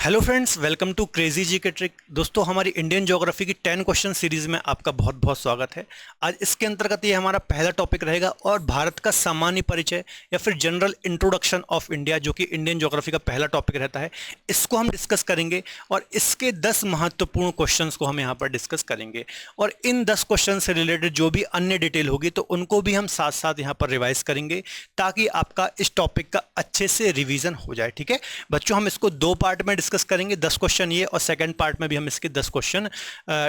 Hello friends, welcome to crazy G K trick. दोस्तों, हमारी Indian geography की 10 question series में आपका बहुत बहुत स्वागत है। आज इसके अंतर्गत ये हमारा पहला टॉपिक रहेगा और भारत का सामान्य परिचय या फिर जनरल इंट्रोडक्शन ऑफ इंडिया, जो कि इंडियन ज्योग्राफी का पहला टॉपिक रहता है, इसको हम डिस्कस करेंगे और इसके 10 महत्वपूर्ण क्वेश्चन को हम यहाँ पर डिस्कस करेंगे। और इन 10 क्वेश्चन से रिलेटेड जो भी अन्य डिटेल होगी तो उनको भी हम साथ साथ यहाँ पर रिवाइज करेंगे ताकि आपका इस टॉपिक का अच्छे से रिविजन हो जाए। ठीक है बच्चों, हम इसको 2 पार्ट में डिस्कस करेंगे, 10 क्वेश्चन ये, और सेकंड पार्ट में भी हम इसके 10 क्वेश्चन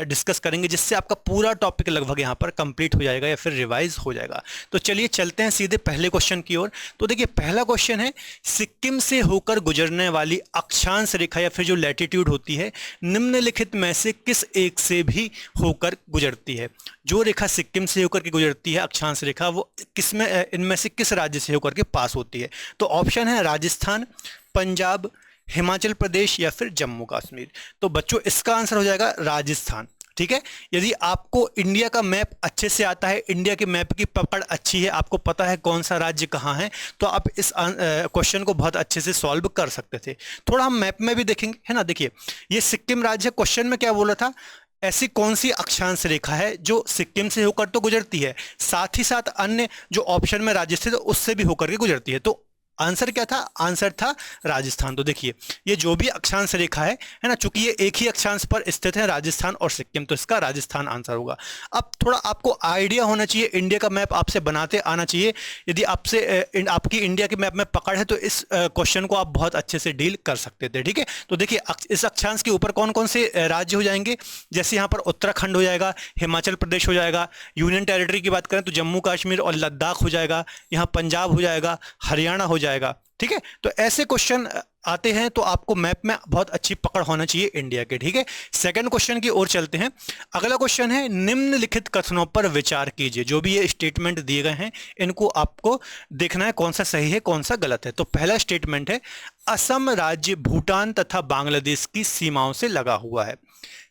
डिस्कस करेंगे, जिससे आपका पूरा टॉपिक लगभग यहाँ पर कंप्लीट हो जाएगा या फिर रिवाइज हो जाएगा। तो चलिए चलते हैं सीधे पहले क्वेश्चन की ओर। तो देखिए, पहला क्वेश्चन है, सिक्किम से होकर गुजरने वाली अक्षांश रेखा या फिर जो लैटिट्यूड होती है, निम्नलिखित में से किस एक से भी होकर गुजरती है? जो रेखा सिक्किम से होकर के गुजरती है, अक्षांश रेखा, वो किसमें, इनमें से किस राज्य से होकर के पास होती है? तो ऑप्शन है राजस्थान, पंजाब, हिमाचल प्रदेश या फिर जम्मू कश्मीर। तो बच्चों, इसका आंसर हो जाएगा राजस्थान। ठीक है, यदि आपको इंडिया का मैप अच्छे से आता है, इंडिया के मैप की पकड़ अच्छी है, आपको पता है कौन सा राज्य कहाँ है, तो आप इस क्वेश्चन को बहुत अच्छे से सॉल्व कर सकते थे। थोड़ा हम मैप में भी देखेंगे, है ना। देखिए, ये सिक्किम राज्य है। क्वेश्चन में क्या बोला था? ऐसी कौन सी अक्षांश रेखा है जो सिक्किम से होकर तो गुजरती है, साथ ही साथ अन्य जो ऑप्शन में राज्य थे तो उससे भी होकर के गुजरती है। तो आंसर क्या था? आंसर था राजस्थान। तो देखिए, ये जो भी अक्षांश रेखा है ना, चूंकि ये एक ही अक्षांश पर स्थित है, राजस्थान और सिक्किम, तो इसका राजस्थान आंसर होगा। अब थोड़ा आपको आइडिया होना चाहिए, इंडिया का मैप आपसे बनाते आना चाहिए। यदि आपसे आपकी इंडिया के मैप में पकड़ है तो इस क्वेश्चन को आप बहुत अच्छे से डील कर सकते थे। ठीक है, तो देखिए, इस अक्षांश के ऊपर कौन कौन से राज्य हो जाएंगे? जैसे यहाँ पर उत्तराखंड हो जाएगा, हिमाचल प्रदेश हो जाएगा, यूनियन टेरिटरी की बात करें तो जम्मू कश्मीर और लद्दाख हो जाएगा, यहाँ पंजाब हो जाएगा, हरियाणा हो जाएगा। ठीक है, तो ऐसे क्वेश्चन आते हैं तो आपको मैप में बहुत अच्छी पकड़ होना चाहिए इंडिया के। ठीक है, सेकंड क्वेश्चन की ओर चलते हैं। अगला क्वेश्चन है, निम्नलिखित कथनों पर विचार कीजिए। जो भी ये स्टेटमेंट दिए गए हैं, इनको आपको देखना है कौन सा सही है कौन सा गलत है। तो पहला स्टेटमेंट है, असम राज्य भूटान तथा बांग्लादेश की सीमाओं से लगा हुआ है।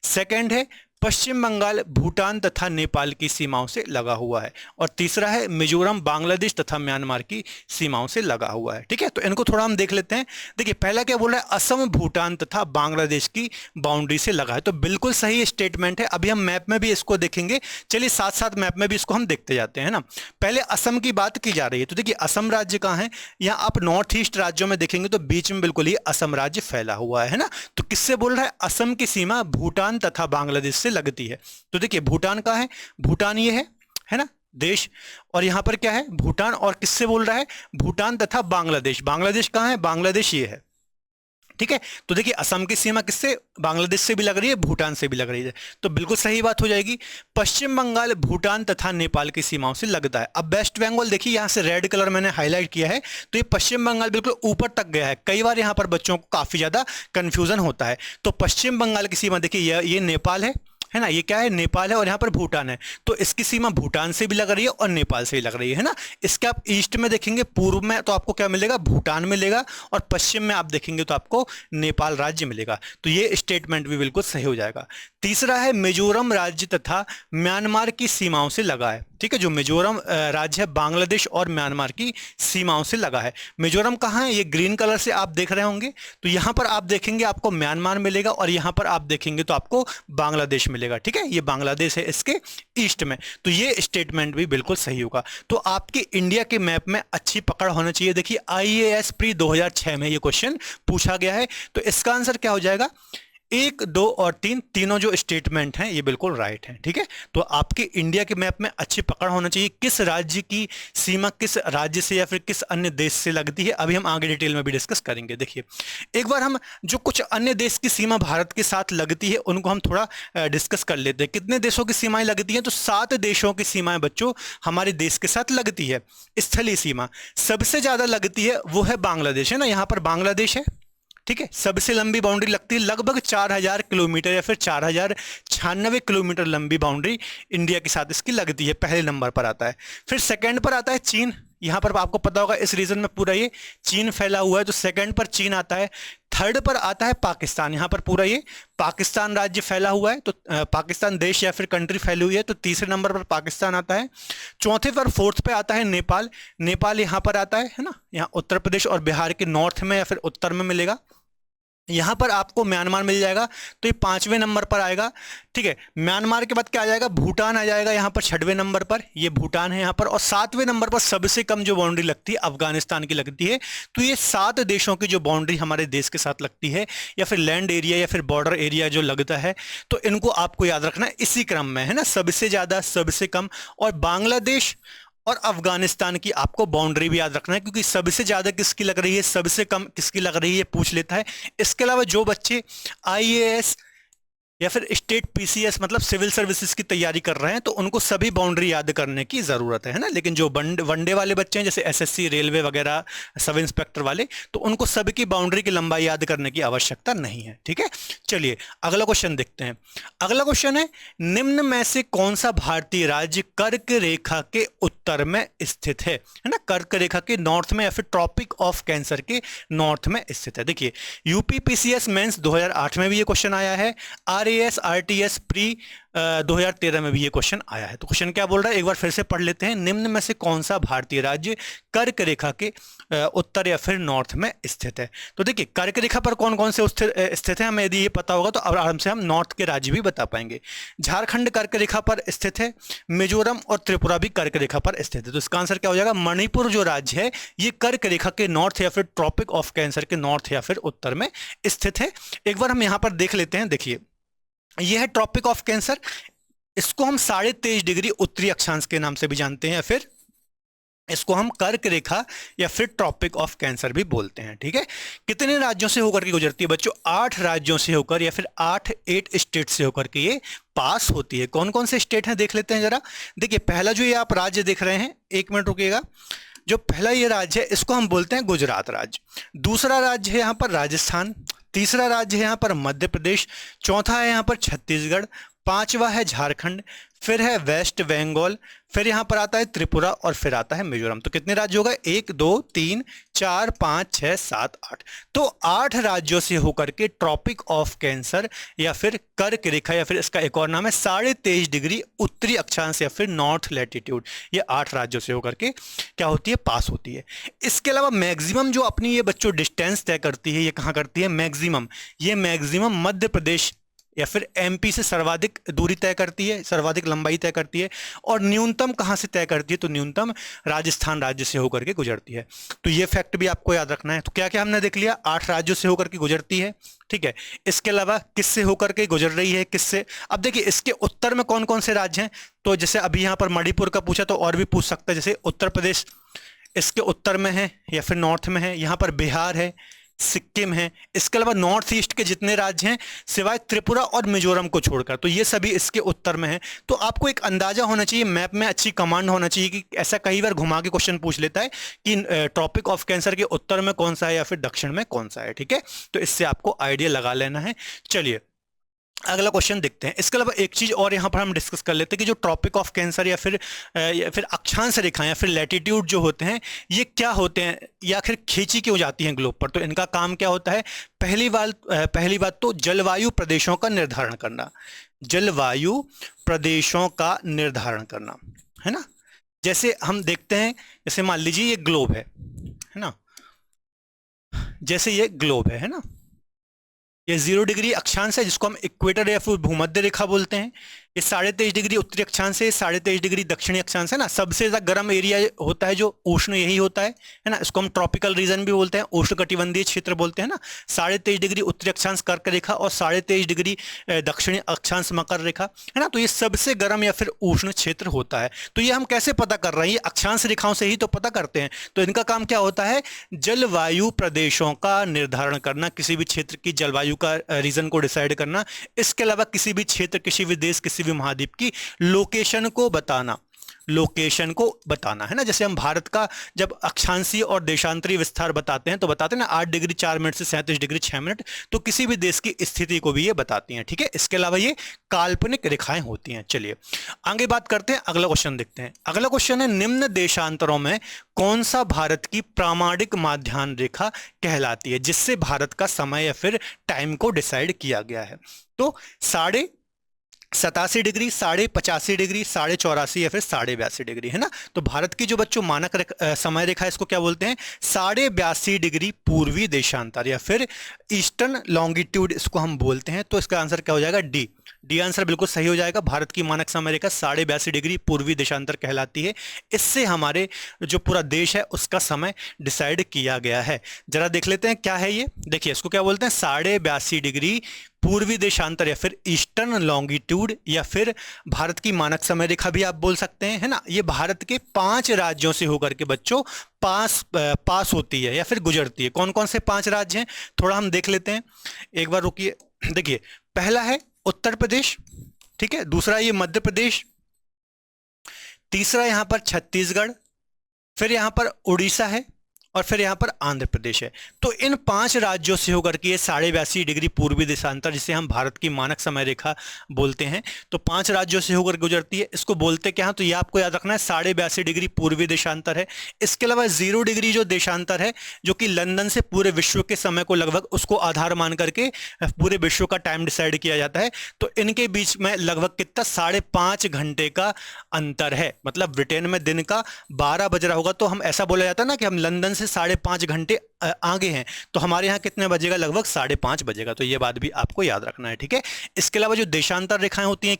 सेकंड है, पश्चिम बंगाल भूटान तथा नेपाल की सीमाओं से लगा हुआ है। और तीसरा है, मिजोरम बांग्लादेश तथा म्यांमार की सीमाओं से लगा हुआ है। ठीक है, तो इनको थोड़ा हम देख लेते हैं। देखिए, पहला क्या बोल रहा है? असम भूटान तथा बांग्लादेश की बाउंड्री से लगा है, तो बिल्कुल सही स्टेटमेंट है। अभी हम मैप में भी इसको देखेंगे, चलिए साथ साथ मैप में भी इसको हम देखते जाते हैं ना। पहले असम की बात की जा रही है, तो देखिए, असम राज्य कहाँ है? यहाँ आप नॉर्थ ईस्ट राज्यों में देखेंगे तो बीच में बिल्कुल ही असम राज्य फैला हुआ है ना। तो किससे बोल रहा है? असम की सीमा भूटान तथा बांग्लादेश से लगती है। तो देखिए, भूटान कहाँ है? भूटान ये है ना देश, और यहां पर क्या है? भूटान, और किससे बोल रहा है? भूटान तथा बांग्लादेश। बांग्लादेश कहाँ है? बांग्लादेश ये है। ठीक है, तो देखिए, असम की सीमा किससे? बांग्लादेश से भी लग रही है, भूटान से भी लग रही है, तो बिल्कुल सही बात हो जाएगी। पश्चिम बंगाल भूटान तथा नेपाल की सीमाओं से लगता है। अब वेस्ट बंगाल देखिए, यहां से रेड कलर मैंने हाईलाइट किया है, तो ये पश्चिम बंगाल बिल्कुल ऊपर तक गया है। कई बार यहां पर बच्चों को काफी ज्यादा कंफ्यूजन होता है। तो पश्चिम बंगाल की सीमा देखिए, ये नेपाल है ना, ये क्या है? नेपाल है, और यहाँ पर भूटान है, तो इसकी सीमा भूटान से भी लग रही है और नेपाल से भी लग रही है ना। इसके आप ईस्ट में देखेंगे, पूर्व में, तो आपको क्या मिलेगा? भूटान मिलेगा, और पश्चिम में आप देखेंगे तो आपको नेपाल राज्य मिलेगा। तो ये स्टेटमेंट भी बिल्कुल सही हो जाएगा। तीसरा है, मिजोरम राज्य तथा म्यांमार की सीमाओं से लगा है। ठीक है, जो मिजोरम राज्य है, बांग्लादेश और म्यांमार की सीमाओं से लगा है। मिजोरम कहाँ है? ये ग्रीन कलर से आप देख रहे होंगे, तो यहां पर आप देखेंगे आपको म्यांमार मिलेगा, और यहां पर आप देखेंगे तो आपको बांग्लादेश मिलेगा। ठीक है, ये बांग्लादेश है इसके ईस्ट में, तो ये स्टेटमेंट भी बिल्कुल सही होगा। तो आपके इंडिया के मैप में अच्छी पकड़ होना चाहिए। देखिए, आईएएस प्री 2006 में ये क्वेश्चन पूछा गया है, तो इसका आंसर क्या हो जाएगा? 1, 2 और 3 तीनों जो स्टेटमेंट हैं ये बिल्कुल राइट हैं। ठीक है, तो आपके इंडिया के मैप में अच्छी पकड़ होना चाहिए, किस राज्य की सीमा किस राज्य से या फिर किस अन्य देश से लगती है। अभी हम आगे डिटेल में भी डिस्कस करेंगे। देखिए, एक बार हम जो कुछ अन्य देश की सीमा भारत के साथ लगती है उनको हम थोड़ा डिस्कस कर लेते हैं। कितने देशों की सीमाएं लगती हैं? तो 7 देशों की सीमाएं बच्चों हमारे देश के साथ लगती है। स्थलीय सीमा सबसे ज्यादा लगती है वो है बांग्लादेश, है ना, यहाँ पर बांग्लादेश है। ठीक है, सबसे लंबी बाउंड्री लगती है, लगभग 4000 किलोमीटर या फिर 4096 किलोमीटर लंबी बाउंड्री इंडिया के साथ इसकी लगती है। पहले नंबर पर आता है। फिर सेकंड पर आता है चीन। यहाँ पर आपको पता होगा इस रीजन में पूरा ये चीन फैला हुआ है, तो सेकंड पर चीन आता है। थर्ड पर आता है पाकिस्तान, यहाँ पर पूरा ये पाकिस्तान राज्य फैला हुआ है, तो पाकिस्तान देश या फिर कंट्री फैली हुई है, तो तीसरे नंबर पर पाकिस्तान आता है। चौथे पर फोर्थ पे आता है नेपाल। नेपाल यहाँ पर आता है ना, यहाँ उत्तर प्रदेश और बिहार के नॉर्थ में या फिर उत्तर में मिलेगा। यहां पर आपको म्यांमार मिल जाएगा, तो ये 5वें नंबर पर आएगा। ठीक है, म्यांमार के बाद क्या आ जाएगा, भूटान आ जाएगा यहाँ पर 6वें नंबर पर, ये भूटान है यहाँ पर। और 7वें नंबर पर सबसे कम जो बाउंड्री लगती है अफगानिस्तान की लगती है। तो ये 7 देशों की जो बाउंड्री हमारे देश के साथ लगती है, या फिर लैंड एरिया या फिर बॉर्डर एरिया जो लगता है, तो इनको आपको याद रखना है इसी क्रम में, है ना, सबसे ज्यादा सबसे कम। और बांग्लादेश और अफगानिस्तान की आपको बाउंड्री भी याद रखना है, क्योंकि सबसे ज्यादा किसकी लग रही है, सबसे कम किसकी लग रही है, पूछ लेता है। इसके अलावा जो बच्चे आईएएस या फिर स्टेट पीसीएस मतलब सिविल सर्विसेज की तैयारी कर रहे हैं, तो उनको सभी बाउंड्री याद करने की जरूरत है ना। लेकिन जो वनडे वाले बच्चे हैं, जैसे एसएससी, रेलवे वगैरह, सब इंस्पेक्टर वाले, तो उनको सभी की बाउंड्री की लंबाई याद करने की आवश्यकता नहीं है। ठीक है, चलिए अगला क्वेश्चन देखते हैं। अगला क्वेश्चन है, निम्न में से कौन सा भारतीय राज्य कर्क रेखा के उत्तर में स्थित है ना, कर्क रेखा के नॉर्थ में या फिर ट्रॉपिक ऑफ कैंसर के नॉर्थ में स्थित है। देखिए, यूपी पीसीएस मेंस 2008 में भी ये क्वेश्चन आया है, आरएएस आरटीएस प्री 2013 में भी ये क्वेश्चन आया है। तो क्वेश्चन क्या बोल रहा है, एक बार फिर से पढ़ लेते हैं। निम्न में से कौन सा भारतीय राज्य कर्क रेखा के उत्तर या फिर नॉर्थ में स्थित है। तो देखिए, कर्क रेखा पर कौन कौन से स्थित है, हमें यदि ये पता होगा तो आराम से हम नॉर्थ के राज्य भी बता पाएंगे। झारखंड कर्क रेखा पर स्थित है, मिजोरम और त्रिपुरा भी कर्क रेखा पर स्थित है। तो इसका आंसर क्या हो जाएगा, मणिपुर जो राज्य है ये कर्क रेखा के नॉर्थ या फिर ट्रॉपिक ऑफ कैंसर के नॉर्थ या फिर उत्तर में स्थित है। एक बार हम यहां पर देख लेते हैं। देखिए, यह है ट्रॉपिक ऑफ कैंसर, इसको हम 23.5 डिग्री उत्तरी अक्षांश के नाम से भी जानते हैं, या फिर इसको हम कर्क रेखा या फिर ट्रॉपिक ऑफ कैंसर भी बोलते हैं। ठीक है, कितने राज्यों से होकर के गुजरती है बच्चों, 8 राज्यों से होकर या फिर 8 स्टेट से होकर के ये पास होती है। कौन कौन से स्टेट हैं देख लेते हैं जरा। देखिए, पहला जो ये आप राज्य देख रहे हैं, एक मिनट रुकिएगा, जो पहला ये राज्य है इसको हम बोलते हैं गुजरात राज्य। दूसरा राज्य है यहाँ पर राजस्थान, तीसरा राज्य है यहाँ पर मध्य प्रदेश, चौथा है यहाँ पर छत्तीसगढ़, पांचवा है झारखंड, फिर है वेस्ट बंगाल, फिर यहां पर आता है त्रिपुरा और फिर आता है मिजोरम। तो कितने राज्य हो गए, 1 2 3 4 5 6 7 8। तो 8 राज्यों से होकर के ट्रॉपिक ऑफ कैंसर या फिर कर्क रेखा या फिर इसका एक और नाम है 23.5 डिग्री उत्तरी अक्षांश या फिर नॉर्थ लैटिट्यूड, ये 8 राज्यों से होकर के क्या होती है, पास होती है। इसके अलावा मैक्सिमम जो अपनी ये बच्चों डिस्टेंस तय करती है, ये कहां करती है, मैक्सिमम, ये मैक्सिमम मध्य प्रदेश या फिर एमपी से सर्वाधिक दूरी तय करती है, सर्वाधिक लंबाई तय करती है। और न्यूनतम कहां से तय करती है, तो न्यूनतम राजस्थान राज्य से होकर के गुजरती है। तो ये फैक्ट भी आपको याद रखना है। तो क्या क्या हमने देख लिया, 8 राज्यों से होकर के गुजरती है। ठीक है, इसके अलावा किससे होकर के गुजर रही है, किससे। अब देखिए, इसके उत्तर में कौन कौन से राज्य हैं, तो जैसे अभी यहां पर मणिपुर का पूछा, तो और भी पूछ सकता है, जैसे उत्तर प्रदेश इसके उत्तर में है या फिर नॉर्थ में है, यहां पर बिहार है, सिक्किम है। इसके अलावा नॉर्थ ईस्ट के जितने राज्य हैं सिवाय त्रिपुरा और मिजोरम को छोड़कर, तो ये सभी इसके उत्तर में है। तो आपको एक अंदाजा होना चाहिए, मैप में अच्छी कमांड होना चाहिए कि ऐसा कई बार घुमा के क्वेश्चन पूछ लेता है कि ट्रॉपिक ऑफ कैंसर के उत्तर में कौन सा है या फिर दक्षिण में कौन सा है। ठीक है, तो इससे आपको आइडिया लगा लेना है। चलिए अगला क्वेश्चन देखते हैं। इसके अलावा एक चीज और यहां पर हम डिस्कस कर लेते हैं कि जो ट्रॉपिक ऑफ कैंसर या फिर अक्षांश रेखाएं या फिर लैटिट्यूड जो होते हैं, ये क्या होते हैं या आखिर खींची क्यों जाती हैं ग्लोब पर। तो इनका काम क्या होता है, पहली बात तो जलवायु प्रदेशों का निर्धारण करना, जलवायु प्रदेशों का निर्धारण करना, है ना। जैसे हम देखते हैं, जैसे मान लीजिए ये ग्लोब है ना, जैसे ये ग्लोब है ना, ये 0 डिग्री अक्षांश है जिसको हम इक्वेटर या फिर भूमध्य रेखा बोलते हैं। ये 23.5 डिग्री उत्तरी अक्षांश है, 23.5 डिग्री दक्षिणी अक्षांश है ना। सबसे ज्यादा गर्म एरिया होता है जो उष्ण, यही होता है ना। इसको हम ट्रॉपिकल रीजन भी बोलते हैं, उष्णकटिबंधीय क्षेत्र बोलते हैं ना। 23.5 डिग्री उत्तरी अक्षांश कर्क रेखा और 23.5 डिग्री दक्षिणी अक्षांश मकर रेखा, है ना। तो ये सबसे गर्म या फिर उष्ण क्षेत्र होता है। तो ये हम कैसे पता कर रहे हैं, ये अक्षांश रेखाओं से ही तो पता करते हैं। तो इनका काम क्या होता है, जलवायु प्रदेशों का निर्धारण करना, किसी भी क्षेत्र की जलवायु का रीजन को डिसाइड करना। इसके अलावा किसी भी क्षेत्र, किसी भी देश, किसी भी महाद्वीप की लोकेशन को बताना, लोकेशन को बताना, है ना। जैसे हम भारत का जब अक्षांशीय और देशांतरीय विस्तार बताते हैं तो बताते हैं ना 8 डिग्री 4 मिनट से 37 डिग्री 6 मिनट, तो किसी भी देश की स्थिति को भी ये बताती हैं। ठीक है, इसके अलावा ये काल्पनिक रेखाएं होती हैं। चलिए आगे बात करते हैं, अगला क्वेश्चन देखते हैं। अगला क्वेश्चन है, निम्न देशांतरों में कौन सा भारत की प्रामाणिक माध्याह्न रेखा कहलाती है, जिससे भारत का समय या फिर टाइम को डिसाइड किया गया है। तो 87 डिग्री, 85 डिग्री, 84.5 या फिर 82.5 डिग्री, है ना। तो भारत की जो बच्चों मानक समय रेखा है, इसको क्या बोलते हैं? 82.5 डिग्री पूर्वी देशांतर या फिर ईस्टर्न लॉन्गिट्यूड इसको हम बोलते हैं। तो इसका आंसर क्या हो जाएगा? डी। डी आंसर बिल्कुल सही हो जाएगा। भारत की मानक समय रेखा 82.5 डिग्री पूर्वी देशांतर कहलाती है। इससे हमारे जो पूरा देश है उसका समय डिसाइड किया गया है। जरा देख लेते हैं क्या है ये। देखिए इसको क्या बोलते हैं? 82.5 डिग्री पूर्वी देशांतर या फिर ईस्टर्न लॉन्गिट्यूड या फिर भारत की मानक समय रेखा भी आप बोल सकते हैं, है ना। ये भारत के 5 राज्यों से होकर के बच्चों पास होती है या फिर गुजरती है। कौन कौन से 5 राज्य हैं थोड़ा हम देख लेते हैं। एक बार रुकिए। देखिए पहला है उत्तर प्रदेश, ठीक है। दूसरा ये मध्य प्रदेश, तीसरा यहां पर छत्तीसगढ़, फिर यहां पर उड़ीसा है और फिर यहां पर आंध्र प्रदेश है। तो इन 5 राज्यों से होकर के ये 82.5 डिग्री पूर्वी देशांतर, जिसे हम भारत की मानक समय रेखा बोलते हैं, तो 5 राज्यों से होकर गुजरती है। इसको बोलते क्या हैं? तो ये आपको याद रखना है, 82.5 डिग्री पूर्वी देशांतर है। इसके अलावा 0 डिग्री जो देशांतर है, जो कि लंदन से पूरे विश्व के समय को लगभग उसको आधार मान करके पूरे विश्व का टाइम डिसाइड किया जाता है। तो इनके बीच में लगभग कितना? 5.5 घंटे का अंतर है। मतलब ब्रिटेन में दिन का 12 बज रहा होगा तो हम ऐसा बोला जाता है ना कि हम लंदन से 5.5 घंटे आगे हैं, तो हमारे यहाँ कितने बजेगा? लगभग 5:30 बजेगा। तो ये बात भी आपको याद रखना है, ठीक है। इसके अलावा जो देशांतर रेखाएं होती हैं,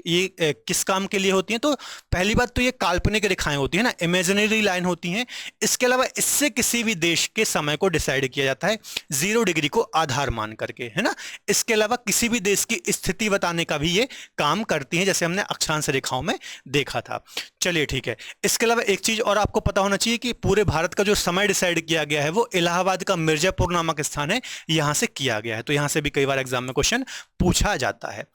ये किस काम के लिए होती हैं? तो पहली बात तो ये काल्पनिक रेखाएं होती हैं ना, इमेजिनरी लाइन होती हैं। इसके अलावा इससे किसी भी देश के समय को डिसाइड किया जाता है 0 डिग्री को आधार मान करके, है ना। इसके अलावा किसी भी देश की स्थिति बताने का भी ये काम करती हैं, जैसे हमने अक्षांश रेखाओं में देखा था। चलिए ठीक है। इसके अलावा एक चीज और आपको पता होना चाहिए कि पूरे भारत का जो समय डिसाइड किया गया है वो इलाहाबाद का मिर्जापुर नामक स्थान है, यहां से किया गया है। तो यहां से भी कई बार एग्जाम में क्वेश्चन पूछा जाता है।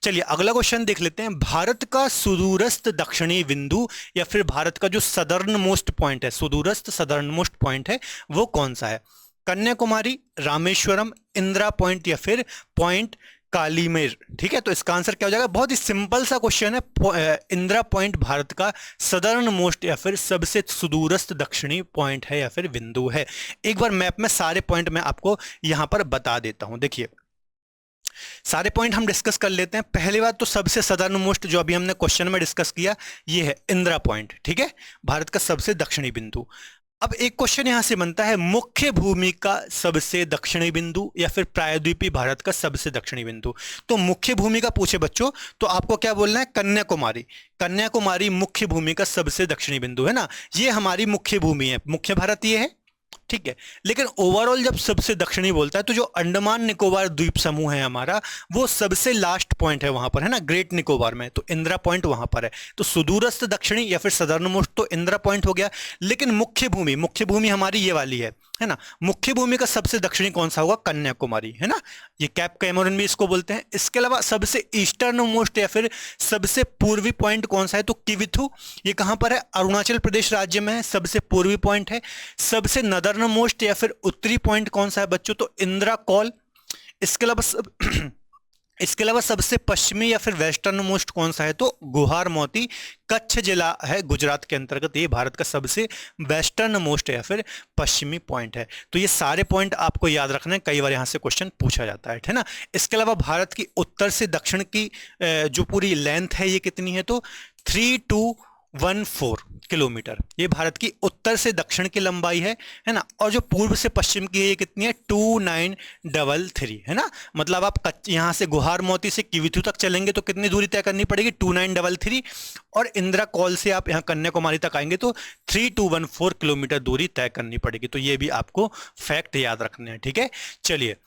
चलिए अगला क्वेश्चन देख लेते हैं। भारत का सुदूरस्थ दक्षिणी बिंदु या फिर भारत का जो सदर्न मोस्ट पॉइंट है, सुदूरस्थ सदर्न मोस्ट पॉइंट है, वो कौन सा है? कन्याकुमारी, रामेश्वरम, इंदिरा पॉइंट या फिर पॉइंट कालीमेर, ठीक है। तो इसका आंसर क्या हो जाएगा? बहुत ही सिंपल सा क्वेश्चन है। इंदिरा पॉइंट भारत का सदर्न मोस्ट या फिर सबसे सुदूरस्थ दक्षिणी पॉइंट है या फिर बिंदु है। एक बार मैप में सारे पॉइंट मैं आपको यहां पर बता देता हूं। देखिए सारे पॉइंट हम डिस्कस कर लेते हैं। पहली बात तो सबसे सदर्न मोस्ट जो अभी हमने क्वेश्चन में डिस्कस किया, ये है इंदिरा पॉइंट, ठीक है, भारत का सबसे दक्षिणी बिंदु। अब एक क्वेश्चन यहां से बनता है, मुख्य भूमि का सबसे दक्षिणी बिंदु या फिर प्रायद्वीपीय भारत का सबसे दक्षिणी बिंदु। तो मुख्य भूमि का पूछे बच्चों तो आपको क्या बोलना है? कन्याकुमारी। कन्याकुमारी मुख्य भूमि का सबसे दक्षिणी बिंदु है ना, ये हमारी मुख्य भूमि है। मुख्य भारत ये है, ठीक है। लेकिन ओवरऑल जब सबसे दक्षिणी बोलता है तो जो अंडमान निकोबार द्वीप समूह है हमारा, वो सबसे लास्ट पॉइंट है वहां पर, है ना, ग्रेट निकोबार में। तो इंदिरा पॉइंट वहां पर है। तो सुदूरस्थ दक्षिणी या फिर सदर्न मोस्ट तो इंदिरा पॉइंट हो गया। लेकिन मुख्य भूमि हमारी ये वाली है ना। मुख्य भूमि का सबसे दक्षिणी कौन सा होगा? कन्याकुमारी, है ना। ये कैप कैमोरन भी इसको बोलते हैं। इसके अलावा सबसे ईस्टर्न मोस्ट या फिर सबसे पूर्वी पॉइंट कौन सा है? तो किविथु। ये कहां पर है? अरुणाचल प्रदेश राज्य में है, सबसे पूर्वी पॉइंट है। सबसे नदर्न मोस्ट या फिर उत्तरी पॉइंट कौन सा है बच्चों? तो इंदिरा कॉल। इसके अलावा इसके अलावा सबसे पश्चिमी या फिर वेस्टर्न मोस्ट कौन सा है? तो गुहार मोती, कच्छ जिला है गुजरात के अंतर्गत। ये भारत का सबसे वेस्टर्न मोस्ट या फिर पश्चिमी पॉइंट है। तो ये सारे पॉइंट आपको याद रखना है, कई बार यहां से क्वेश्चन पूछा जाता है ना। इसके अलावा भारत की उत्तर से दक्षिण की जो पूरी लेंथ है ये कितनी है? तो 3214 किलोमीटर। ये भारत की उत्तर से दक्षिण की लंबाई है ना। और जो पूर्व से पश्चिम की है ये कितनी है? 2933, है ना। मतलब आप यहां से गुहार मोती से किविथु तक चलेंगे तो कितनी दूरी तय करनी पड़ेगी? 2933। और इंदिरा कॉल से आप यहां कन्याकुमारी तक आएंगे तो 3214 किलोमीटर दूरी तय करनी पड़ेगी। तो ये भी आपको फैक्ट याद रखने हैं, ठीक है। चलिए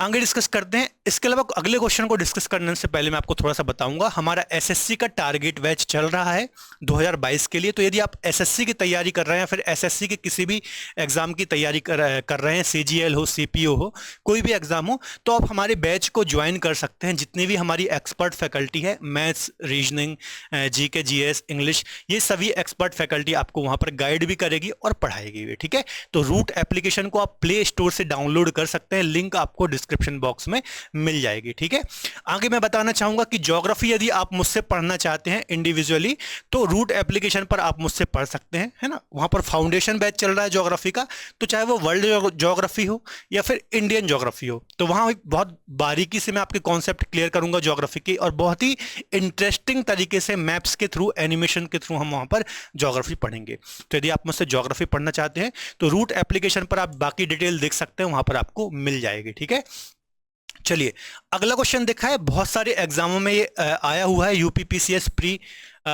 आगे डिस्कस करते हैं। इसके अलावा अगले क्वेश्चन को डिस्कस करने से पहले मैं आपको थोड़ा सा बताऊंगा, हमारा एसएससी का टारगेट बैच चल रहा है 2022 के लिए। तो यदि आप एसएससी की तैयारी कर रहे हैं या फिर एसएससी के किसी भी एग्जाम की तैयारी कर रहे हैं, सीजीएल हो, सीपीओ हो, कोई भी एग्जाम हो, तो आप हमारे बैच को ज्वाइन कर सकते हैं। जितनी भी हमारी एक्सपर्ट फैकल्टी है, maths, reasoning, GK, GS, English, ये सभी एक्सपर्ट फैकल्टी आपको वहां पर गाइड भी करेगी और पढ़ाएगी भी, ठीक है। तो रूट एप्लीकेशन को आप प्ले स्टोर से डाउनलोड कर सकते हैं, लिंक आपको डिस्क्रिप्शन बॉक्स में मिल जाएगी। ठीक है, आगे मैं बताना चाहूंगा कि ज्योग्राफी यदि आप मुझसे पढ़ना चाहते हैं इंडिविजुअली तो रूट एप्लीकेशन पर आप मुझसे पढ़ सकते हैं, है ना। वहां पर फाउंडेशन बैच चल रहा है ज्योग्राफी का, तो चाहे वो वर्ल्ड ज्योग्राफी हो या फिर इंडियन ज्योग्राफी हो, तो वहां एक बहुत बारीकी से मैं आपके कॉन्सेप्ट क्लियर करूंगा ज्योग्राफी की, और बहुत ही इंटरेस्टिंग तरीके से मैप्स के थ्रू, एनिमेशन के थ्रू हम वहां पर ज्योग्राफी पढ़ेंगे। तो यदि आप मुझसे ज्योग्राफी पढ़ना चाहते हैं तो रूट एप्लीकेशन पर आप बाकी डिटेल देख सकते हैं, वहां पर आपको मिल जाएगी। ठीक है, चलिए अगला क्वेश्चन देखा है, बहुत सारे एग्जामों में ये आया हुआ है, UPPCS pre,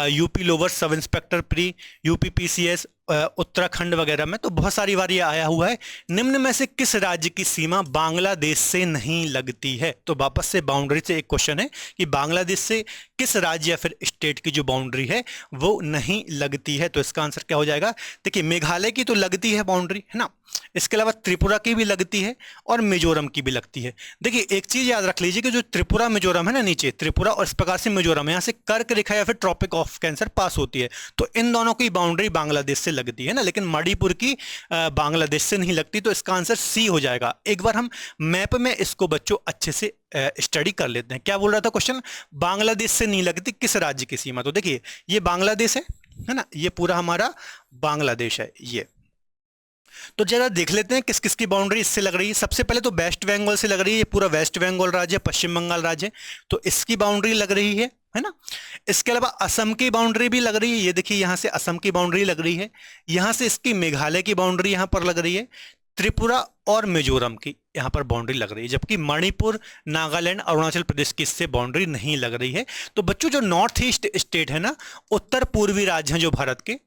UP lower sub inspector pre, UPPCS Uttarakhand वगैरह में, तो बहुत सारी बार ये आया हुआ है। निम्न में से किस राज्य की सीमा बांग्लादेश से नहीं लगती है? तो वापस से बाउंड्री से एक क्वेश्चन है कि बांग्लादेश से किस राज्य या फिर स्टेट की जो बाउंड्री है वो नहीं लगती है। तो इसका आंसर क्या हो जाएगा? देखिए मेघालय की तो लगती है बाउंड्री, है ना, इसके अलावा त्रिपुरा की भी लगती है और मिजोरम की भी लगती है। देखिए एक चीज याद रख लीजिए कि जो त्रिपुरा मिजोरम है ना, नीचे त्रिपुरा और इस प्रकार से मिजोरम, यहाँ से कर्क रेखा या फिर ट्रॉपिक ऑफ कैंसर पास होती है, तो इन दोनों की बाउंड्री बांग्लादेश से लगती है ना, लेकिन मणिपुर की बांग्लादेश से नहीं लगती। तो इसका आंसर सी हो जाएगा। एक बार हम मैप में इसको बच्चों अच्छे से स्टडी कर लेते हैं। क्या बोल रहा था क्वेश्चन? बांग्लादेश से नहीं लगती किस राज्य की सीमा? तो देखिए ये बांग्लादेश है ना, ये पूरा हमारा बांग्लादेश है ये। तो जरा देख लेते हैं किस किस की बाउंड्री इससे लग रही है। सबसे पहले तो वेस्ट बंगाल से लग रही है, ये पूरा वेस्ट बंगाल राज्य, पश्चिम बंगाल राज्य, तो इसकी बाउंड्री लग रही है ना। इसके अलावा असम की बाउंड्री भी लग रही है, ये देखिए यहां से असम की बाउंड्री लग रही है, यहां से इसकी मेघालय की बाउंड्री यहां पर लग रही है, त्रिपुरा और मिजोरम की यहां पर बाउंड्री लग रही है, जबकि मणिपुर, नागालैंड, अरुणाचल प्रदेश की इससे बाउंड्री नहीं लग रही है। तो बच्चों जो नॉर्थ ईस्ट स्टेट है ना, उत्तर पूर्वी राज्य हैं जो भारत के,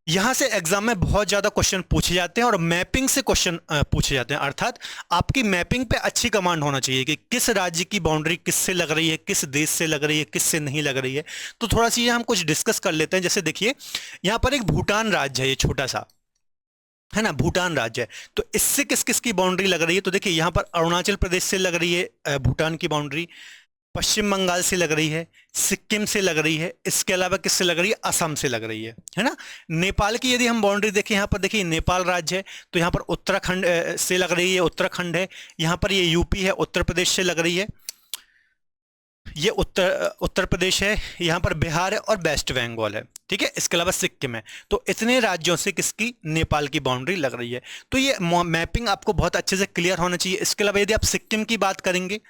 यहां से एग्जाम में बहुत ज्यादा क्वेश्चन पूछे जाते हैं और मैपिंग से क्वेश्चन पूछे जाते हैं, अर्थात आपकी मैपिंग पे अच्छी कमांड होना चाहिए कि किस राज्य की बाउंड्री किससे लग रही है, किस देश से लग रही है, किससे नहीं लग रही है। तो थोड़ा सी हम कुछ डिस्कस कर लेते हैं। जैसे देखिए यहां पर एक भूटान राज्य है, ये छोटा सा है ना, भूटान राज्य है, तो इससे किस किस की बाउंड्री लग रही है? तो देखिए यहां पर अरुणाचल प्रदेश से लग रही है भूटान की बाउंड्री, पश्चिम बंगाल से लग रही है, सिक्किम से लग रही है, इसके अलावा किससे लग रही है? असम से लग रही है ना। नेपाल की यदि हम बाउंड्री देखें, यहाँ पर देखिए नेपाल राज्य है, तो यहाँ पर उत्तराखंड से लग रही है, उत्तराखंड है, यहाँ पर ये यूपी है, उत्तर प्रदेश से लग रही है, ये उत्तर प्रदेश है, यहाँ पर बिहार है और वेस्ट बंगाल है। ठीक है, इसके अलावा सिक्किम है। तो इतने राज्यों से किसकी? नेपाल की बाउंड्री लग रही है। तो ये मैपिंग आपको बहुत अच्छे से क्लियर होना चाहिए। इसके अलावा यदि आप सिक्किम की बात करेंगे,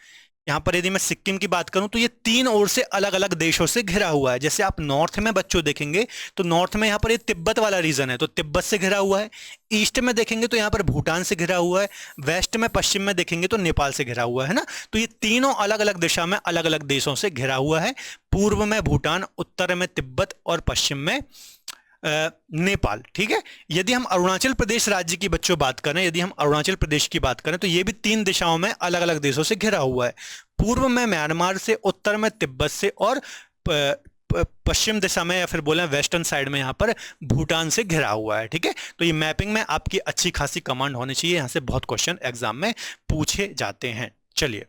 यहाँ पर यदि मैं सिक्किम की बात करूं तो ये 3 ओर से अलग अलग देशों से घिरा हुआ है। जैसे आप नॉर्थ में बच्चों देखेंगे तो नॉर्थ में यहाँ पर ये तिब्बत वाला रीजन है, तो तिब्बत से घिरा हुआ है। ईस्ट में देखेंगे तो यहाँ पर भूटान से घिरा हुआ है। वेस्ट में, पश्चिम में देखेंगे तो नेपाल से घिरा हुआ है ना। तो ये तीनों अलग अलग दिशा में अलग अलग देशों से घिरा हुआ है। पूर्व में भूटान, उत्तर में तिब्बत और पश्चिम में नेपाल। ठीक है, यदि हम अरुणाचल प्रदेश राज्य की बच्चों बात करें, यदि हम अरुणाचल प्रदेश की बात करें तो ये भी 3 दिशाओं में अलग अलग देशों से घिरा हुआ है। पूर्व में म्यांमार से, उत्तर में तिब्बत से और पश्चिम दिशा में या फिर बोले वेस्टर्न साइड में यहाँ पर भूटान से घिरा हुआ है। ठीक है, तो ये मैपिंग में आपकी अच्छी खासी कमांड होनी चाहिए, यहाँ से बहुत क्वेश्चन एग्जाम में पूछे जाते हैं। चलिए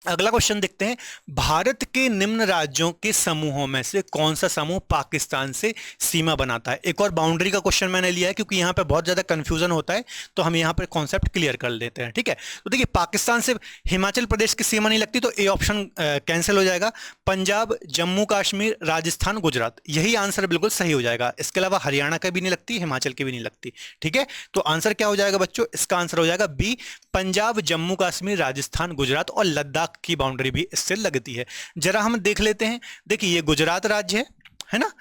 अगला क्वेश्चन देखते हैं, भारत के निम्न राज्यों के समूहों में से कौन सा समूह पाकिस्तान से सीमा बनाता है? एक और बाउंड्री का क्वेश्चन मैंने लिया है क्योंकि यहाँ पे बहुत ज्यादा कंफ्यूजन होता है, तो हम यहाँ पर कॉन्सेप्ट क्लियर कर लेते हैं। ठीक है, तो देखिए पाकिस्तान से हिमाचल प्रदेश की सीमा नहीं लगती, तो ए ऑप्शन कैंसिल हो जाएगा। पंजाब, जम्मू कश्मीर, राजस्थान, गुजरात, यही आंसर बिल्कुल सही हो जाएगा। इसके अलावा हरियाणा का भी नहीं लगती, हिमाचल की भी नहीं लगती। ठीक है, तो आंसर क्या हो जाएगा बच्चों? इसका आंसर हो जाएगा बी, पंजाब, जम्मू कश्मीर, राजस्थान, गुजरात और लद्दाख की बाउंड्री भी इससे लगती है। जरा हम देख लेते हैं। देखिए ये गुजरात राज्य है ना,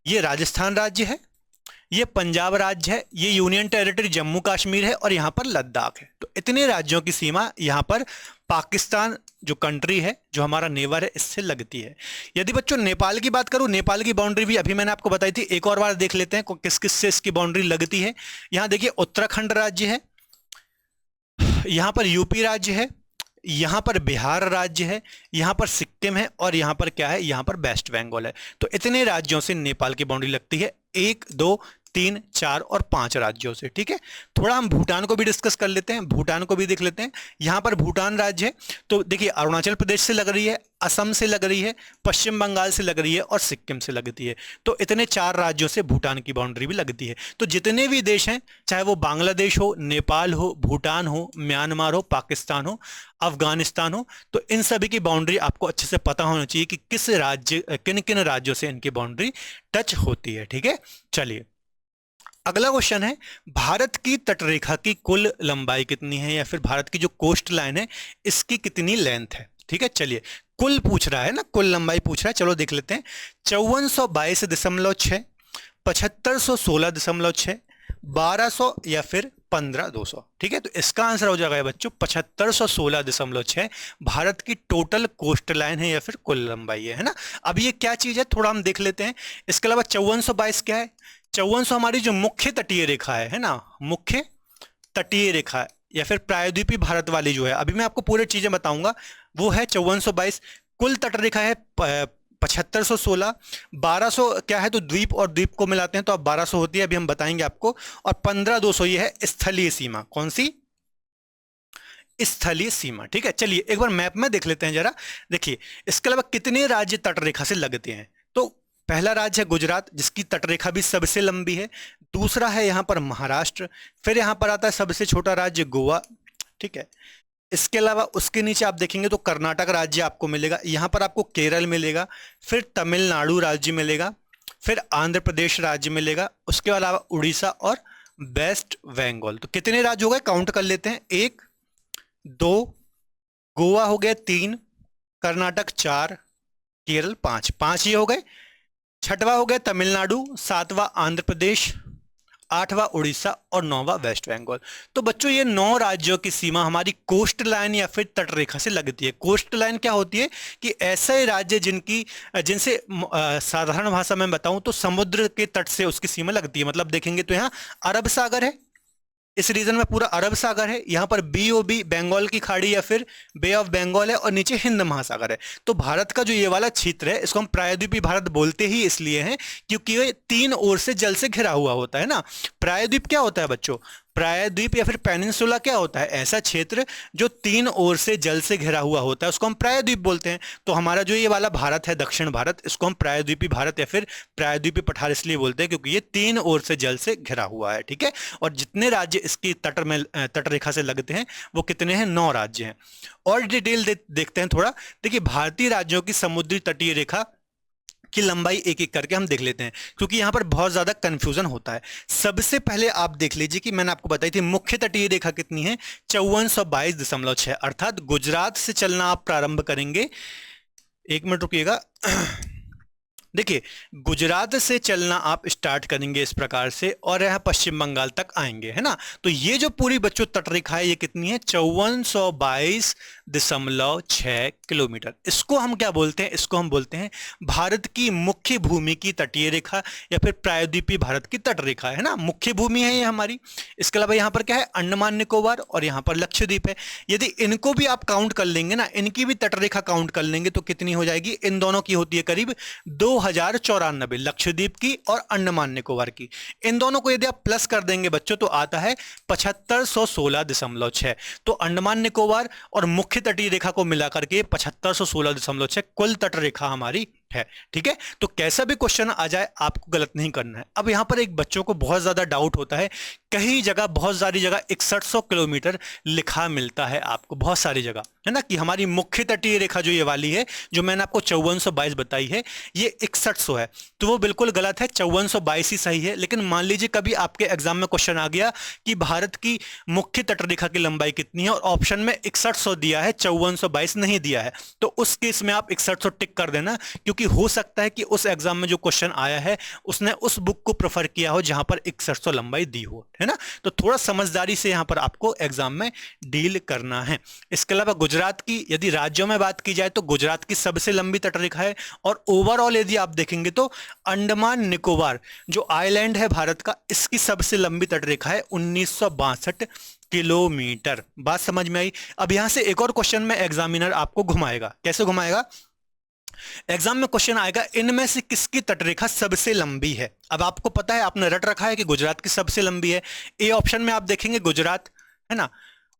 ये राजस्थान राज्य है, ये पंजाब राज्य है, ये यूनियन टेरिटरी जम्मू कश्मीर है और यहां पर लद्दाख है। तो इतने राज्यों की सीमा यहां पर पाकिस्तान जो कंट्री है, जो हमारा नेबर है, इससे लगती है। यदि बच्चों नेपाल की बात करूं, नेपाल की बाउंड्री भी अभी मैंने आपको बताई थी, एक और बार देख लेते हैं किस किस से इसकी बाउंड्री लगती है। यहां देखिए उत्तराखंड राज्य है, यहां पर यूपी राज्य है, यहां पर बिहार राज्य है, यहां पर सिक्किम है और यहां पर क्या है? यहां पर वेस्ट बंगाल है। तो इतने राज्यों से नेपाल की बाउंड्री लगती है। 1, 2, 3, 4 और 5 राज्यों से। ठीक है, थोड़ा हम भूटान को भी डिस्कस कर लेते हैं, भूटान को भी देख लेते हैं। यहाँ पर भूटान राज्य है, तो देखिए अरुणाचल प्रदेश से लग रही है, असम से लग रही है, पश्चिम बंगाल से लग रही है और सिक्किम से लगती है। तो इतने 4 राज्यों से भूटान की बाउंड्री भी लगती है। तो जितने भी देश हैं, चाहे वो बांग्लादेश हो, नेपाल हो, भूटान हो, म्यांमार हो, पाकिस्तान हो, अफगानिस्तान हो, तो इन सभी की बाउंड्री आपको अच्छे से पता होना चाहिए कि किस राज्य, किन किन राज्यों से इनकी बाउंड्री टच होती है। ठीक है, चलिए अगला क्वेश्चन है, भारत की तटरेखा की कुल लंबाई कितनी है, या फिर भारत की जो कोस्ट लाइन है इसकी कितनी लेंथ है। ठीक है, चलिए कुल पूछ रहा है ना, कुल लंबाई पूछ रहा है, चलो देख लेते हैं। 5422.6, 7516.6, 1200 या फिर 15200। ठीक है, तो इसका आंसर हो जाएगा बच्चों 7516.6 भारत की टोटल कोस्ट लाइन है या फिर कुल लंबाई है ना। अब ये क्या चीज है थोड़ा हम देख लेते हैं। इसके अलावा 5422 क्या है, 5400 हमारी जो मुख्य तटीय रेखा है ना, मुख्य तटीय रेखा या फिर प्रायद्वीपीय भारत वाली जो है, अभी मैं आपको पूरी चीजें बताऊंगा, वो है 5422। कुल तट रेखा है 7516, 1200 क्या है तो द्वीप और द्वीप को मिलाते हैं तो अब 1200 होती है, अभी हम बताएंगे आपको। और 15200 ये है स्थलीय सीमा, कौन सी, स्थलीय सीमा। ठीक है, चलिए एक बार मैप में देख लेते हैं जरा। देखिए इसके अलावा कितने राज्य तटरेखा से लगते हैं, तो पहला राज्य है गुजरात जिसकी तटरेखा भी सबसे लंबी है, दूसरा है यहां पर महाराष्ट्र, फिर यहां पर आता है सबसे छोटा राज्य गोवा। ठीक है, इसके अलावा उसके नीचे आप देखेंगे तो कर्नाटक राज्य आपको मिलेगा, यहां पर आपको केरल मिलेगा, फिर तमिलनाडु राज्य मिलेगा, फिर आंध्र प्रदेश राज्य मिलेगा, उसके अलावा उड़ीसा और वेस्ट बंगाल। तो कितने राज्य हो गए, काउंट कर लेते हैं। 1, 2, गोवा हो गया 3, कर्नाटक 4, केरल 5, 5 ये हो गए। छठवां हो गया तमिलनाडु, सातवां आंध्र प्रदेश, आठवां उड़ीसा और नौवां वेस्ट बंगाल। तो बच्चों ये 9 राज्यों की सीमा हमारी कोस्ट लाइन या फिर तटरेखा से लगती है। कोस्ट लाइन क्या होती है कि ऐसे राज्य जिनसे साधारण भाषा में बताऊं तो समुद्र के तट से उसकी सीमा लगती है। मतलब देखेंगे तो यहाँ अरब सागर है, इस रीजन में पूरा अरब सागर है, यहाँ पर बीओबी बंगाल की खाड़ी या फिर बे ऑफ बंगाल है और नीचे हिंद महासागर है। तो भारत का जो ये वाला क्षेत्र है इसको हम प्रायद्वीपीय भारत बोलते ही इसलिए हैं क्योंकि ये 3 ओर से जल से घिरा हुआ होता है ना। प्रायद्वीप क्या होता है बच्चों, प्रायद्वीप या फिर पेनिनसुला क्या होता है, ऐसा क्षेत्र जो 3 ओर से जल से घिरा हुआ होता है उसको हम प्रायद्वीप बोलते हैं। तो हमारा जो ये वाला भारत है दक्षिण भारत, इसको हम प्रायद्वीपीय भारत या फिर प्रायद्वीपीय पठार इसलिए बोलते हैं क्योंकि ये 3 ओर से जल से घिरा हुआ है। ठीक है, और जितने राज्य इसकी तटरेखा से लगते हैं वो कितने हैं, 9 राज्य हैं। और डिटेल देखते हैं थोड़ा। देखिए भारतीय राज्यों की समुद्री तटीय रेखा की लंबाई एक एक करके हम देख लेते हैं क्योंकि यहां पर बहुत ज्यादा कंफ्यूजन होता है। सबसे पहले आप देख लीजिए कि मैंने आपको बताई थी मुख्य तटीय रेखा कितनी है, 5422.6, अर्थात गुजरात से चलना आप प्रारंभ करेंगे। 1 मिनट रुकिएगा। देखिए गुजरात से चलना आप स्टार्ट करेंगे इस प्रकार से और यहां पश्चिम बंगाल तक आएंगे, है ना। तो ये जो पूरी बच्चों तटरेखा है ये कितनी है, 5422.6 किलोमीटर। इसको हम क्या बोलते हैं, इसको हम बोलते हैं भारत की मुख्य भूमि की तटीय रेखा या फिर प्रायद्वीपीय भारत की तटरेखा, है ना। मुख्य भूमि है ये हमारी। इसके अलावा यहाँ पर क्या है, अंडमान निकोबार और यहाँ पर लक्षद्वीप है। यदि इनको भी आप काउंट कर लेंगे ना, इनकी भी तटरेखा काउंट कर लेंगे तो कितनी हो जाएगी, इन दोनों की होती है करीब 2094, लक्षद्वीप की और अंडमान निकोबार की। इन दोनों को यदि आप प्लस कर देंगे बच्चों तो आता है 7516.6। तो अंडमान निकोबार और मुख्य तटीय रेखा को मिलाकर के 7516.6 कुल तट रेखा हमारी है। ठीक है, तो कैसा भी क्वेश्चन आ जाए आपको गलत नहीं करना है। अब यहां पर एक बच्चों को बहुत ज्यादा डाउट होता है, कहीं जगह बहुत सारी जगह 6100 किलोमीटर लिखा मिलता है आपको, बहुत सारी जगह, है ना, कि हमारी मुख्य तटीय रेखा जो ये वाली है जो मैंने आपको 5422 बताई है ये 6100 है। तो वो बिल्कुल गलत है, 5422 ही सही है। लेकिन मान लीजिए कभी आपके एग्जाम में क्वेश्चन आ गया कि भारत की मुख्य तटरेखा की लंबाई कितनी है और ऑप्शन में 6100 दिया है, 5422 नहीं दिया है, तो उस केस में आप 6100 टिक कर देना, क्योंकि हो सकता है कि उस एग्जाम में जो क्वेश्चन आया है उसने उस बुक को प्रेफर किया हो जहां पर 6100 लंबाई दी हो, है ना। तो थोड़ा समझदारी से यहां पर आपको एग्जाम में डील करना है। इसके अलावा गुजरात की यदि राज्यों में बात की जाए तो गुजरात की सबसे लंबी तटरेखा है और ओवरऑल यदि आप देखेंगे तो अंडमान निकोबार जो आइलैंड है भारत का, इसकी सबसे लंबी तटरेखा है 1962 किलोमीटर। बात समझ में आई। अब यहां से एक और क्वेश्चन में एग्जामिनर आपको घुमाएगा, कैसे घुमाएगा, एग्जाम में क्वेश्चन आएगा इनमें से किसकी तटरेखा सबसे लंबी है। अब आपको पता है, आपने रट रखा है कि गुजरात की सबसे लंबी है। ए ऑप्शन में आप देखेंगे गुजरात, है ना,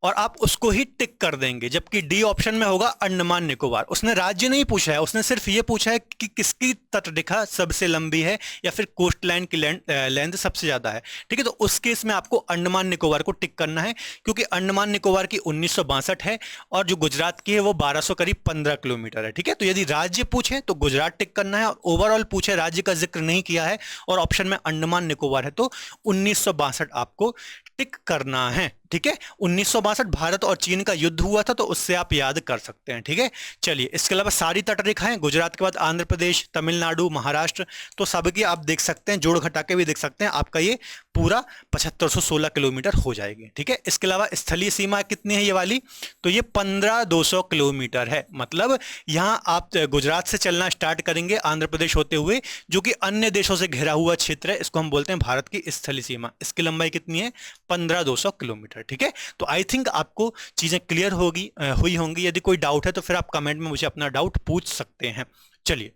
और आप उसको ही टिक कर देंगे, जबकि डी ऑप्शन में होगा अंडमान निकोबार। उसने राज्य नहीं पूछा है, उसने सिर्फ ये पूछा है कि किसकी तटरेखा सबसे लंबी है या फिर कोस्ट लाइन की लेंथ सबसे ज्यादा है। ठीक है, तो उस केस में आपको अंडमान निकोबार को टिक करना है, क्योंकि अंडमान निकोबार की 1962 है और जो गुजरात की है वो 1200 करीब 15 किलोमीटर है। ठीक है, तो यदि राज्य पूछे तो गुजरात टिक करना है, और ओवरऑल पूछे राज्य का जिक्र नहीं किया है और ऑप्शन में अंडमान निकोबार है तो 1962 आपको टिक करना है। ठीक है, 1962 भारत और चीन का युद्ध हुआ था, तो उससे आप याद कर सकते हैं। ठीक है, चलिए, इसके अलावा सारी तटरेखाएं, गुजरात के बाद आंध्र प्रदेश, तमिलनाडु, महाराष्ट्र, तो सबकी आप देख सकते हैं, जोड़ घटा के भी देख सकते हैं, आपका ये पूरा 7516 किलोमीटर हो जाएगी। ठीक है, इसके अलावा स्थलीय सीमा कितनी है ये वाली, तो ये 15200 किलोमीटर है। मतलब यहां आप गुजरात से चलना स्टार्ट करेंगे आंध्र प्रदेश होते हुए, जो कि अन्य देशों से घिरा हुआ क्षेत्र है, इसको हम बोलते हैं भारत की स्थलीय सीमा। इसकी लंबाई कितनी है, 15200 किलोमीटर। ठीक है, तो आई थिंक आपको चीजें क्लियर हुई होंगी। यदि कोई डाउट है तो फिर आप कमेंट में मुझे अपना डाउट पूछ सकते हैं। चलिए,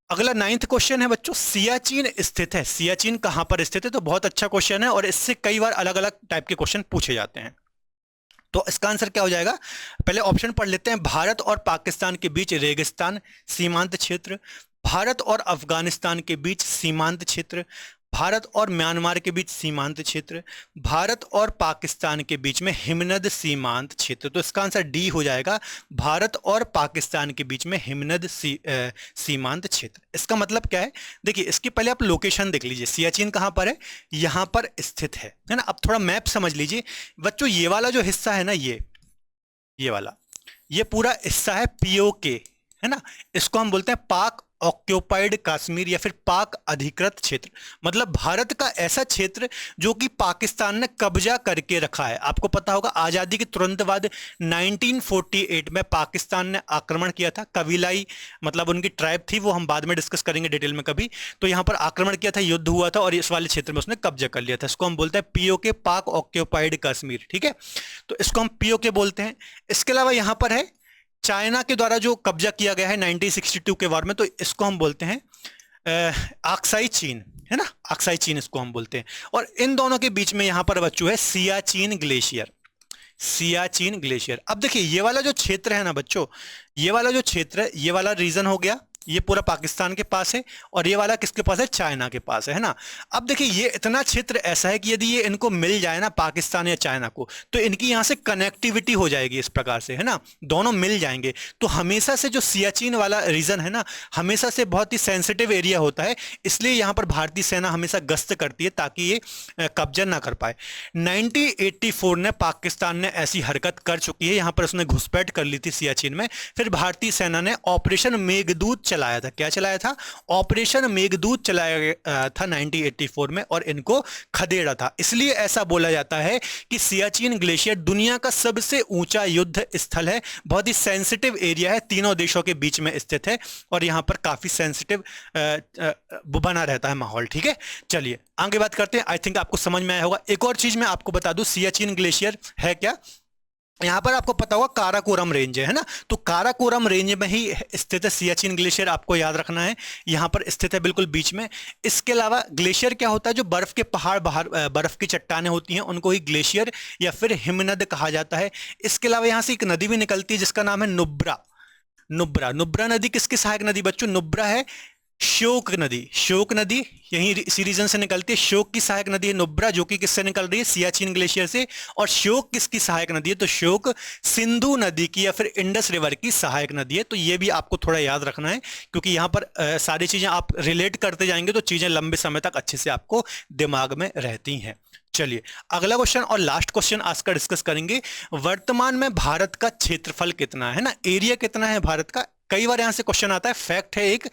अगला 9th क्वेश्चन है बच्चों, सियाचिन स्थित है। सियाचिन कहां पर स्थित है, तो बहुत अच्छा क्वेश्चन है और इससे कई बार अलग अलग टाइप के क्वेश्चन पूछे जाते हैं। तो इसका आंसर क्या हो जाएगा, पहले ऑप्शन पढ़ लेते हैं। भारत और पाकिस्तान के बीच रेगिस्तान सीमांत क्षेत्र, भारत और अफगानिस्तान के बीच सीमांत क्षेत्र, भारत और म्यांमार के बीच सीमांत क्षेत्र, भारत और पाकिस्तान के बीच में हिमनद सीमांत क्षेत्र। तो इसका आंसर डी हो जाएगा, भारत और पाकिस्तान के बीच में हिमनद सीमांत क्षेत्र। इसका मतलब क्या है, देखिए इसकी पहले आप लोकेशन देख लीजिए, सियाचिन कहां पर है, यहां पर स्थित है ना। अब थोड़ा मैप समझ लीजिए बच्चों, ये वाला जो हिस्सा है ना, ये वाला, ये पूरा हिस्सा है पीओके, है ना, इसको हम बोलते हैं पाक ऑक्यूपाइड कश्मीर या फिर पाक अधिकृत क्षेत्र। मतलब भारत का ऐसा क्षेत्र जो कि पाकिस्तान ने कब्जा करके रखा है। आपको पता होगा आजादी के तुरंत बाद 1948 में पाकिस्तान ने आक्रमण किया था, कबीलाई मतलब उनकी ट्राइब थी, वो हम बाद में डिस्कस करेंगे डिटेल में कभी। तो यहां पर आक्रमण किया था, युद्ध हुआ था और इस वाले क्षेत्र में उसने कब्जा कर लिया था। इसको हम बोलते हैं पीओके, पाक ऑक्यूपाइड कश्मीर। ठीक है, तो इसको हम पीओके बोलते हैं। इसके अलावा यहां पर है चाइना के द्वारा जो कब्जा किया गया है 1962 के वार में, तो इसको हम बोलते हैं आक्साई चीन, है ना, आक्साई चीन इसको हम बोलते हैं। और इन दोनों के बीच में यहां पर बच्चों है सियाचिन ग्लेशियर, सियाचिन ग्लेशियर। अब देखिए ये वाला जो क्षेत्र है ना बच्चों, ये वाला जो क्षेत्र है, ये वाला रीजन हो गया, ये पूरा पाकिस्तान के पास है, और ये वाला किसके पास है, चाइना के पास है ना। अब देखिए ये इतना क्षेत्र ऐसा है कि यदि ये इनको मिल जाए ना, पाकिस्तान या चाइना को, तो इनकी यहाँ से कनेक्टिविटी हो जाएगी इस प्रकार से, है ना, दोनों मिल जाएंगे। तो हमेशा से जो सियाचिन वाला रीजन है ना, हमेशा से बहुत ही सेंसिटिव एरिया होता है, इसलिए यहाँ पर भारतीय सेना हमेशा गश्त करती है ताकि ये कब्जा ना कर पाए। 1984 ने पाकिस्तान ने ऐसी हरकत कर चुकी है, यहाँ पर उसने घुसपैठ कर ली थी सियाचिन में। फिर भारतीय सेना ने ऑपरेशन मेघदूत चलाया था। क्या चलाया था, ऑपरेशन मेघदूत चलाया था 1984 में, और इनको खदेड़ा था। इसलिए ऐसा बोला जाता है कि सियाचिन ग्लेशियर दुनिया का सबसे ऊंचा युद्ध स्थल है। बहुत ही सेंसिटिव एरिया है, तीनों देशों के बीच में स्थित है, और यहां पर काफी सेंसिटिव बना रहता है माहौल। ठीक है, चलिए आगे बात करते हैं। आई थिंक आपको समझ में आया होगा। एक और चीज मैं आपको बता दूं, सियाचिन ग्लेशियर है क्या, यहां पर आपको पता होगा काराकोरम रेंज है ना, तो काराकोरम रेंज में ही स्थित है सियाचिन ग्लेशियर, आपको याद रखना है, यहां पर स्थित है बिल्कुल बीच में। इसके अलावा ग्लेशियर क्या होता है, जो बर्फ के पहाड़, बाहर बर्फ की चट्टानें होती हैं, उनको ही ग्लेशियर या फिर हिमनद कहा जाता है। इसके अलावा यहां से एक नदी भी निकलती है जिसका नाम है नुब्रा। नुब्रा, नुब्रा नदी किसकी सहायक नदी बच्चों, नुब्रा है श्योक नदी, श्योक नदी यही इसी रीजन से निकलती है। श्योक की सहायक नदी है नुब्रा, जो कि किससे निकल रही है, सियाचिन ग्लेशियर से। और श्योक किसकी सहायक नदी है, तो श्योक सिंधु नदी की या फिर इंडस रिवर की सहायक नदी है। तो ये भी आपको थोड़ा याद रखना है, क्योंकि यहां पर सारी चीजें आप रिलेट करते जाएंगे तो चीजें लंबे समय तक अच्छे से आपको दिमाग में रहती हैं। चलिए अगला क्वेश्चन और लास्ट क्वेश्चन आज का डिस्कस करेंगे। वर्तमान में भारत का क्षेत्रफल कितना है ना, एरिया कितना है भारत का। कई बार यहां से क्वेश्चन आता है, फैक्ट है एक,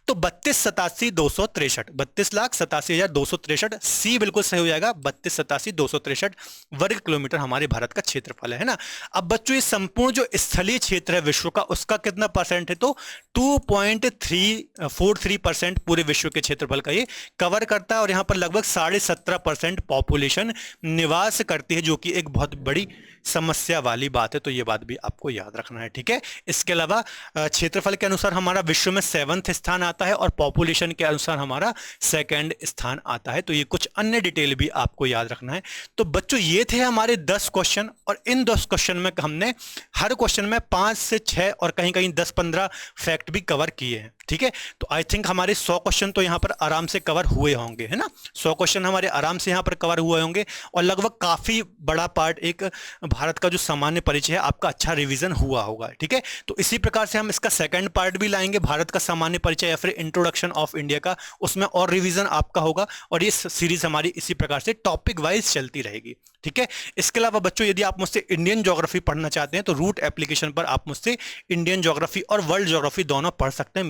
तो 32,87,263, 32,87,263, सी बिल्कुल सही हो जाएगा, 32,87,263 वर्ग किलोमीटर हमारे भारत का क्षेत्रफल है ना। अब बच्चों ये संपूर्ण जो स्थलीय क्षेत्र है विश्व का, उसका कितना परसेंट है, तो 2.343% पूरे विश्व के क्षेत्रफल का ये कवर करता है, और यहां पर लगभग 17.5% पॉपुलेशन निवास करती है, जो कि एक बहुत बड़ी समस्या वाली बात है, तो ये बात भी आपको याद रखना है, ठीक है। इसके अलावा क्षेत्रफल के अनुसार हमारा विश्व में 7वां स्थान आता है और पॉपुलेशन के अनुसार हमारा 2nd स्थान आता है। तो ये कुछ अन्य डिटेल भी आपको याद रखना है। तो बच्चों ये थे हमारे 10 क्वेश्चन, और इन 10 क्वेश्चन में हमने हर क्वेश्चन में 5 से 6 और कहीं कहीं 10-15 फैक्ट भी कवर किए हैं, ठीक है। तो आई थिंक हमारे 100 क्वेश्चन तो यहाँ पर आराम से कवर हुए होंगे, है ना। 100 क्वेश्चन हमारे आराम से यहाँ पर कवर हुए होंगे, और लगभग काफी बड़ा पार्ट एक भारत का जो सामान्य परिचय है आपका अच्छा रिवीजन हुआ होगा, ठीक है। तो इसी प्रकार से हम इसका सेकंड पार्ट भी लाएंगे, भारत का सामान्य परिचय या फिर इंट्रोडक्शन ऑफ इंडिया का, उसमें और रिवीजन आपका होगा, और ये सीरीज हमारी इसी प्रकार से टॉपिक वाइज चलती रहेगी, ठीक है। इसके अलावा बच्चों यदि आप मुझसे इंडियन ज्योग्राफी पढ़ना चाहते हैं तो रूट एप्लीकेशन पर आप मुझसे इंडियन ज्योग्राफी और वर्ल्ड ज्योग्राफी दोनों पढ़ सकते हैं।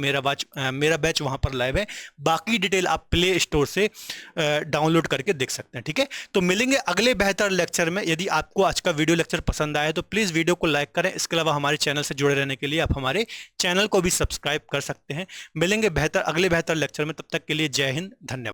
मेरा बैच वहां पर लाइव है, बाकी डिटेल आप प्ले स्टोर से डाउनलोड करके देख सकते हैं, ठीक है। तो मिलेंगे अगले बेहतर लेक्चर में। यदि आपको आज का वीडियो लेक्चर पसंद आया तो प्लीज वीडियो को लाइक करें। इसके अलावा हमारे चैनल से जुड़े रहने के लिए आप हमारे चैनल को भी सब्सक्राइब कर सकते हैं। मिलेंगे अगले बेहतर लेक्चर में, तब तक के लिए जय हिंद, धन्यवाद।